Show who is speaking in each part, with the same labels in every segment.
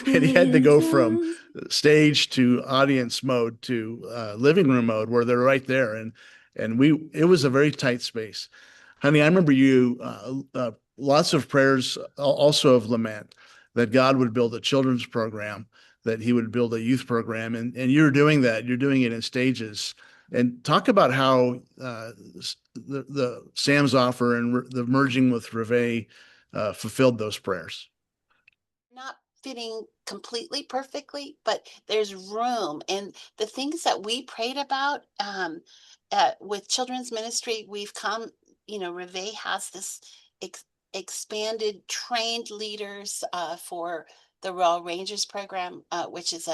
Speaker 1: And he had to go from stage to audience mode to living room mode where they're right there. And it was a very tight space. Honey, I remember you, lots of prayers also of lament that God would build a children's program, that he would build a youth program. And you're doing that. You're doing it in stages. And talk about how the Sam's offer and the merging with Reve fulfilled those prayers.
Speaker 2: Not fitting completely perfectly, but there's room. And the things that we prayed about with children's ministry, we've come, Reve has this ex expanded trained leaders for the Royal Rangers program, which is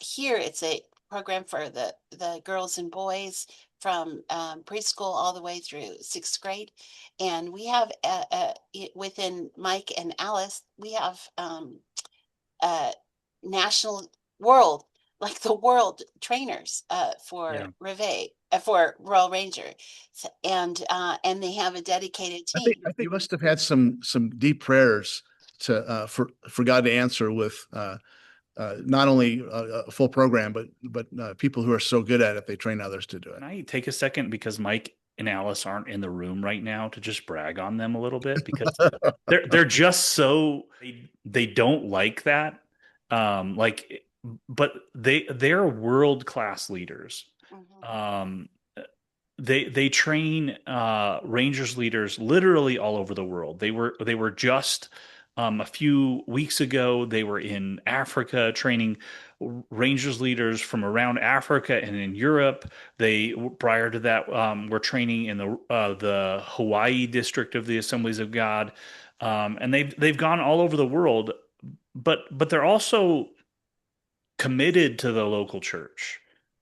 Speaker 2: here it's a program for the girls and boys from preschool all the way through sixth grade. And we have within Mike and Alice, we have uh, national world, like the world trainers for
Speaker 1: Yeah.
Speaker 2: Reveille, for Royal Ranger, and they have a dedicated team.
Speaker 1: I think you must have had some deep prayers to for God to answer with not only a full program, but people who are so good at it, they train others to do it.
Speaker 3: Can I take a second because Mike and Alice aren't in the room right now to just brag on them a little bit because they're just so they don't like that. Like but they're world-class leaders.
Speaker 2: Mhm.
Speaker 3: Um they train Rangers leaders literally all over the world. They were just a few weeks ago, they were in Africa training Rangers leaders from around Africa and in Europe. They prior to that were training in the Hawaii district of the Assemblies of God, and they've gone all over the world. But they're also committed to the local church.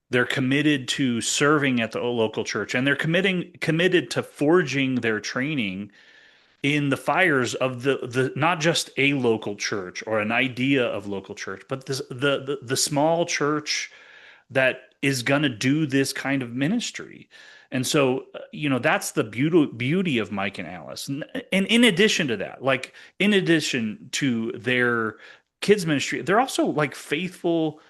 Speaker 3: They're committed to serving at the local church, and they're committed to forging their training in the fires of the not just a local church or an idea of local church, but the small church that is going to do this kind of ministry. And so, that's the beauty of Mike and Alice. And in addition to that, like in addition to their kids ministry, they're also like faithful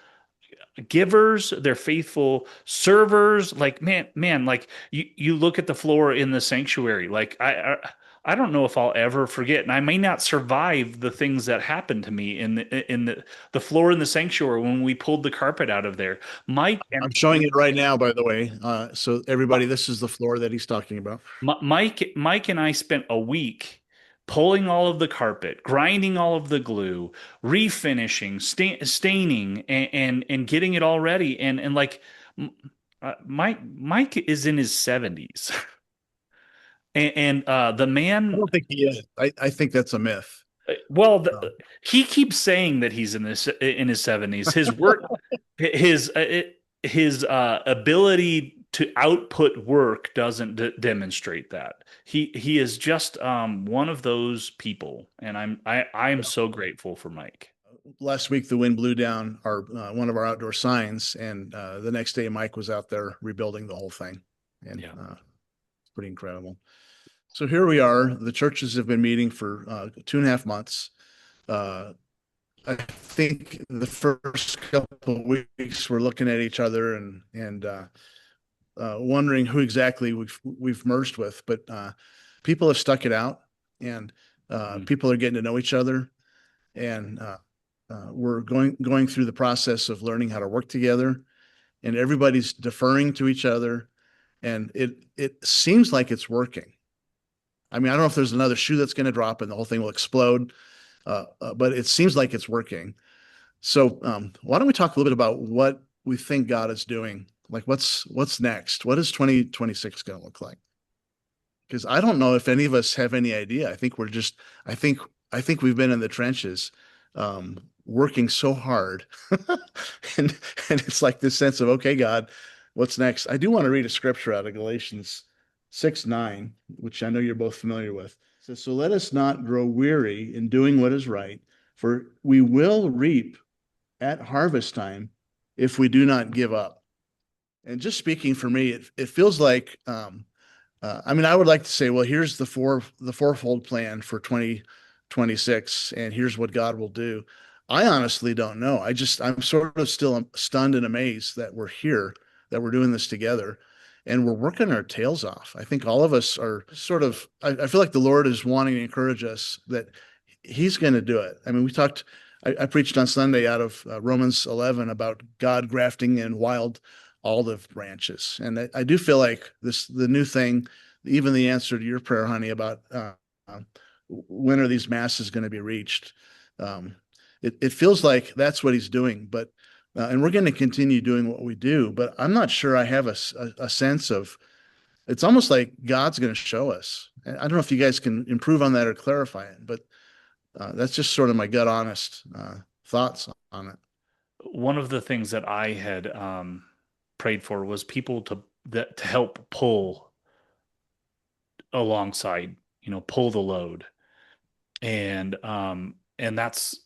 Speaker 3: givers, they're faithful servers. Like man, like you look at the floor in the sanctuary, like I don't know if I'll ever forget, and I may not survive the things that happened to me in the floor in the sanctuary when we pulled the carpet out of there. Mike and
Speaker 1: I'm showing it right now, by the way. So everybody, this is the floor that he's talking about.
Speaker 3: Mike and I spent a week pulling all of the carpet, grinding all of the glue, refinishing, staining, and getting it all ready. And like Mike is in his 70s, and the
Speaker 1: I
Speaker 3: man.
Speaker 1: don't think he is. I think that's a myth.
Speaker 3: Well,
Speaker 1: Um,
Speaker 3: he keeps saying that he's in his 70s. His work, his ability to output work doesn't demonstrate that. He is just one of those people, and I'm so grateful for Mike.
Speaker 1: Last week, the wind blew down our one of our outdoor signs, and the next day, Mike was out there rebuilding the whole thing, and
Speaker 3: Yeah.
Speaker 1: it's pretty incredible. So here we are. The churches have been meeting for 2.5 months. Uh, I think the first couple of weeks we're looking at each other and wondering who exactly we've merged with, but people have stuck it out, and people are getting to know each other, and we're going through the process of learning how to work together, and everybody's deferring to each other, and it seems like it's working. I mean, I don't know if there's another shoe that's going to drop and the whole thing will explode, but it seems like it's working. So why don't we talk a little bit about what we think God is doing? Like what's next? What is 2026 going to look like? Because I don't know if any of us have any idea. I think we've been in the trenches, working so hard, and it's like this sense of, okay, God, what's next? I do want to read a scripture out of Galatians 6:9, which I know you're both familiar with. It says, "So let us not grow weary in doing what is right, for we will reap at harvest time if we do not give up." And just speaking for me, it feels like, I mean, I would like to say, well, here's the fourfold plan for 2026, and here's what God will do. I honestly don't know. I'm sort of still stunned and amazed that we're here, that we're doing this together, and we're working our tails off. I think all of us are sort of, I feel like the Lord is wanting to encourage us that He's going to do it. I mean, I preached on Sunday out of Romans 11 about God grafting in wild olive branches. And I do feel like the new thing, even the answer to your prayer, honey, about when are these masses going to be reached? Um, it feels like that's what he's doing, but and we're going to continue doing what we do. But I'm not sure I have a sense of. It's almost like God's going to show us. And I don't know if you guys can improve on that or clarify it, but that's just sort of my gut honest thoughts on it.
Speaker 3: One of the things that I had prayed for was people to help pull alongside, pull the load, and that's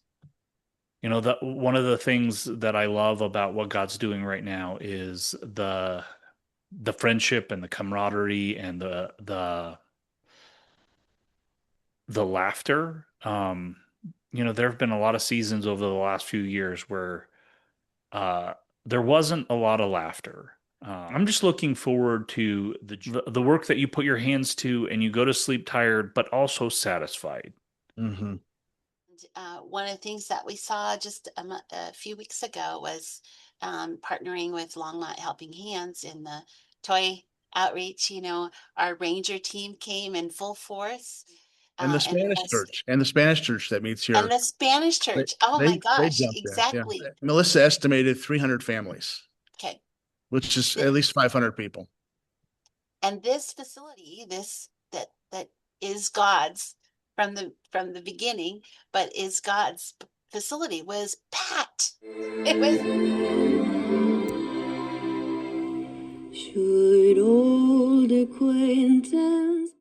Speaker 3: that one of the things that I love about what God's doing right now is the friendship and the camaraderie and the laughter. There have been a lot of seasons over the last few years where uh, there wasn't a lot of laughter. I'm just looking forward to the work that you put your hands to, and you go to sleep tired, but also satisfied.
Speaker 1: Mm-hmm.
Speaker 2: One of the things that we saw just a few weeks ago was partnering with Longmont Helping Hands in the toy outreach. Our ranger team came in full force.
Speaker 1: And the
Speaker 2: And
Speaker 1: Spanish church, that meets
Speaker 2: and
Speaker 1: here,
Speaker 2: the Spanish
Speaker 1: they
Speaker 2: church. Oh my
Speaker 1: they
Speaker 2: gosh,
Speaker 1: jumped in. Yeah,
Speaker 2: exactly.
Speaker 1: Melissa estimated 300 families,
Speaker 2: Okay.
Speaker 1: which is at least 500 people.
Speaker 2: And this facility, that is God's from the beginning, but is God's facility, was packed. It was